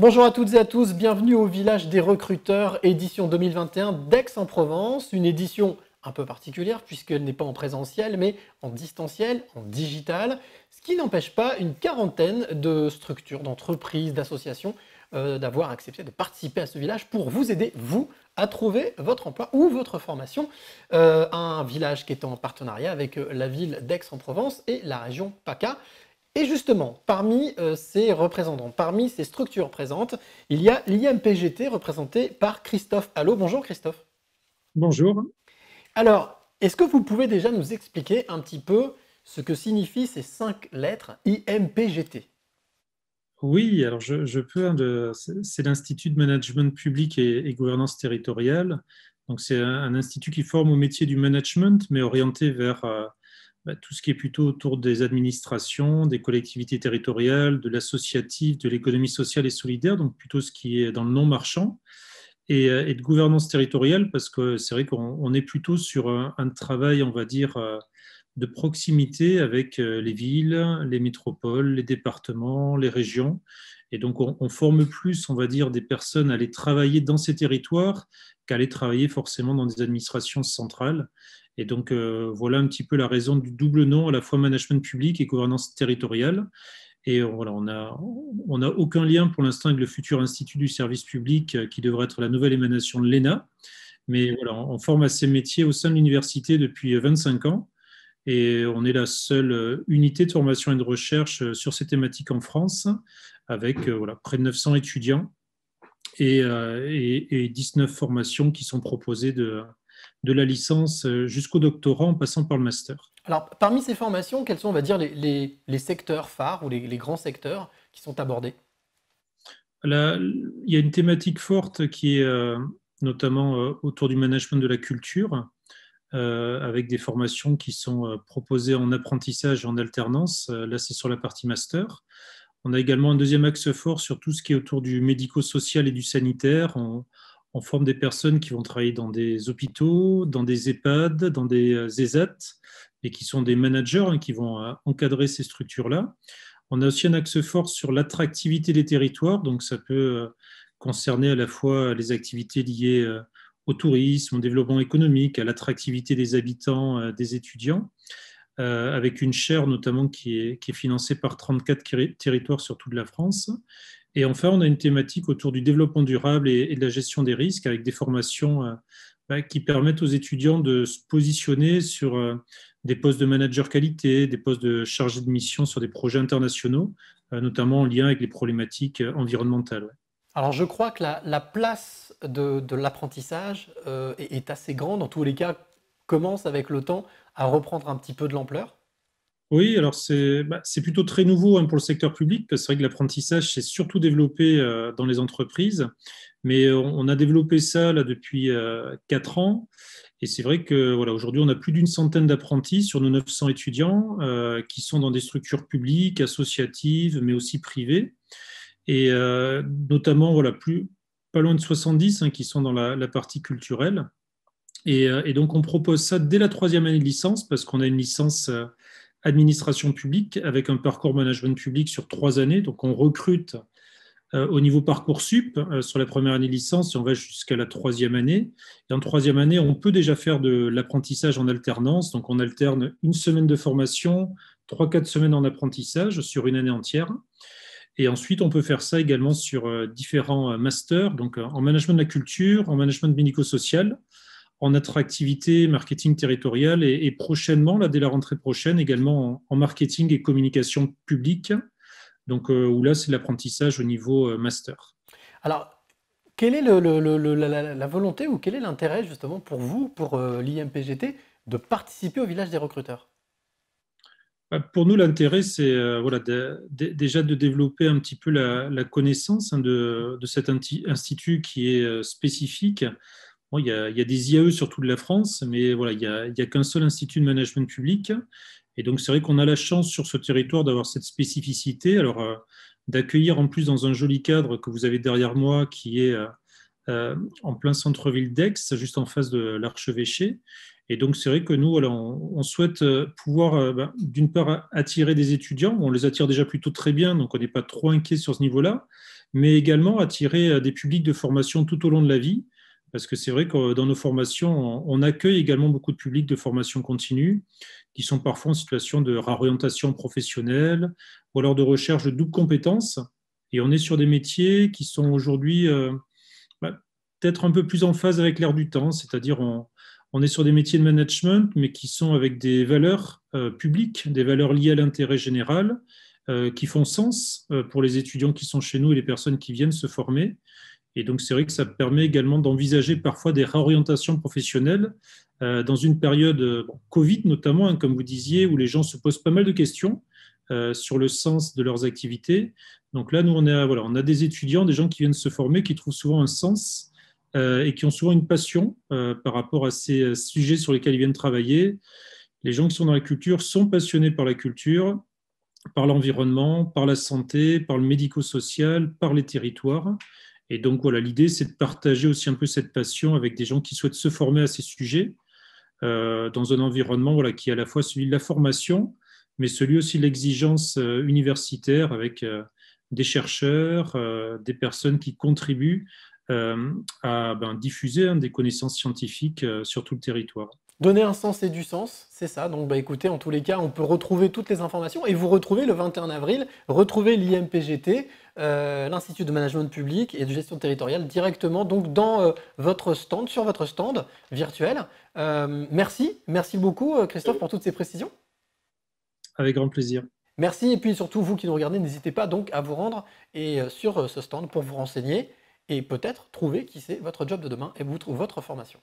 Bonjour à toutes et à tous, bienvenue au Village des recruteurs, édition 2021 d'Aix-en-Provence, une édition un peu particulière puisqu'elle n'est pas en présentiel mais en distanciel, en digital, ce qui n'empêche pas une quarantaine de structures, d'entreprises, d'associations d'avoir accepté de participer à ce village pour vous aider, vous, à trouver votre emploi ou votre formation. Un village qui est en partenariat avec la ville d'Aix-en-Provence et la région PACA. Et justement, parmi ces représentants, parmi ces structures présentes, il y a l'IMPGT représenté par Christophe Allot. Bonjour Christophe. Bonjour. Alors, est-ce que vous pouvez déjà nous expliquer un petit peu ce que signifient ces 5 lettres IMPGT? Oui, alors je peux. C'est l'Institut de Management Public et Gouvernance Territoriale. Donc, c'est un institut qui forme au métier du management, mais orienté vers tout ce qui est plutôt autour des administrations, des collectivités territoriales, de l'associatif, de l'économie sociale et solidaire, donc plutôt ce qui est dans le non marchand, et de gouvernance territoriale, parce que c'est vrai qu'on est plutôt sur un travail, on va dire, de proximité avec les villes, les métropoles, les départements, les régions. Et donc, on forme plus, on va dire, des personnes à aller travailler dans ces territoires qu'à aller travailler forcément dans des administrations centrales. Et donc, voilà un petit peu la raison du double nom, à la fois management public et gouvernance territoriale. Et voilà, on a aucun lien pour l'instant avec le futur Institut du service public qui devrait être la nouvelle émanation de l'ENA. Mais voilà, on forme à ces métiers au sein de l'université depuis 25 ans. Et on est la seule unité de formation et de recherche sur ces thématiques en France, avec voilà, près de 900 étudiants et 19 formations qui sont proposées de la licence jusqu'au doctorat en passant par le master. Alors, parmi ces formations, quels sont, on va dire, les secteurs phares ou les grands secteurs qui sont abordés? Là, il y a une thématique forte qui est notamment autour du management de la culture, avec des formations qui sont proposées en apprentissage et en alternance. Là, c'est sur la partie master. On a également un deuxième axe fort sur tout ce qui est autour du médico-social et du sanitaire. On forme des personnes qui vont travailler dans des hôpitaux, dans des EHPAD, dans des ESAT, et qui sont des managers qui vont encadrer ces structures-là. On a aussi un axe fort sur l'attractivité des territoires, donc ça peut concerner à la fois les activités liées au tourisme, au développement économique, à l'attractivité des habitants, des étudiants, avec une chaire notamment qui est financée par 34 territoires sur toute la France. Et enfin, on a une thématique autour du développement durable et de la gestion des risques, avec des formations qui permettent aux étudiants de se positionner sur des postes de manager qualité, des postes de chargé de mission sur des projets internationaux, notamment en lien avec les problématiques environnementales. Alors, je crois que la place de l'apprentissage est assez grande, en tous les cas, commence avec le temps à reprendre un petit peu de l'ampleur. Oui, alors c'est plutôt très nouveau pour le secteur public, parce que c'est vrai que l'apprentissage s'est surtout développé dans les entreprises, mais on a développé ça là depuis 4 ans, et c'est vrai que voilà, aujourd'hui on a plus d'une centaine d'apprentis sur nos 900 étudiants qui sont dans des structures publiques, associatives, mais aussi privées, et notamment voilà, pas loin de 70 qui sont dans la partie culturelle. Et donc, on propose ça dès la troisième année de licence parce qu'on a une licence administration publique avec un parcours management public sur 3 années. Donc, on recrute au niveau Parcoursup sur la première année de licence et on va jusqu'à la troisième année. Et en troisième année, on peut déjà faire de l'apprentissage en alternance. Donc, on alterne une semaine de formation, 3, 4 semaines en apprentissage sur une année entière. Et ensuite, on peut faire ça également sur différents masters, donc en management de la culture, en management médico-social, en attractivité, marketing territorial et prochainement, là, dès la rentrée prochaine, également en marketing et communication publique, donc où là, c'est l'apprentissage au niveau master. Alors, quelle est la volonté ou quel est l'intérêt justement pour vous, pour l'IMPGT, de participer au village des recruteurs? Pour nous, l'intérêt, c'est voilà, déjà de développer un petit peu la connaissance de cet institut qui est spécifique. Bon, il y a des IAE sur toute la France, mais voilà, il y a qu'un seul institut de management public. Et donc, c'est vrai qu'on a la chance sur ce territoire d'avoir cette spécificité. Alors, d'accueillir en plus dans un joli cadre que vous avez derrière moi, qui est en plein centre-ville d'Aix, juste en face de l'archevêché. Et donc, c'est vrai que nous, voilà, on souhaite pouvoir, d'une part, attirer des étudiants. On les attire déjà plutôt très bien, donc on n'est pas trop inquiet sur ce niveau-là. mais également attirer des publics de formation tout au long de la vie, parce que c'est vrai que dans nos formations, on accueille également beaucoup de publics de formation continue qui sont parfois en situation de réorientation professionnelle ou alors de recherche de double compétences. Et on est sur des métiers qui sont aujourd'hui peut-être un peu plus en phase avec l'air du temps, c'est-à-dire on est sur des métiers de management, mais qui sont avec des valeurs publiques, des valeurs liées à l'intérêt général, qui font sens pour les étudiants qui sont chez nous et les personnes qui viennent se former. Et donc, c'est vrai que ça permet également d'envisager parfois des réorientations professionnelles dans une période Covid notamment, hein, comme vous disiez, où les gens se posent pas mal de questions sur le sens de leurs activités. Donc là, nous, on a des étudiants, des gens qui viennent se former, qui trouvent souvent un sens et qui ont souvent une passion par rapport à ces sujets sur lesquels ils viennent travailler. Les gens qui sont dans la culture sont passionnés par la culture, par l'environnement, par la santé, par le médico-social, par les territoires. Et donc, voilà, l'idée, c'est de partager aussi un peu cette passion avec des gens qui souhaitent se former à ces sujets dans un environnement voilà, qui est à la fois celui de la formation, mais celui aussi de l'exigence universitaire avec des chercheurs, des personnes qui contribuent à diffuser des connaissances scientifiques sur tout le territoire. Donner un sens et du sens, c'est ça. Donc, écoutez, en tous les cas, on peut retrouver toutes les informations et vous retrouvez le 21 avril, retrouvez l'IMPGT, l'Institut de Management Public et de Gestion Territoriale directement donc dans votre stand, sur votre stand virtuel. Merci beaucoup Christophe pour toutes ces précisions. Avec grand plaisir. Merci et puis surtout vous qui nous regardez, n'hésitez pas donc à vous rendre sur ce stand pour vous renseigner et peut-être trouver qui c'est votre job de demain et votre formation.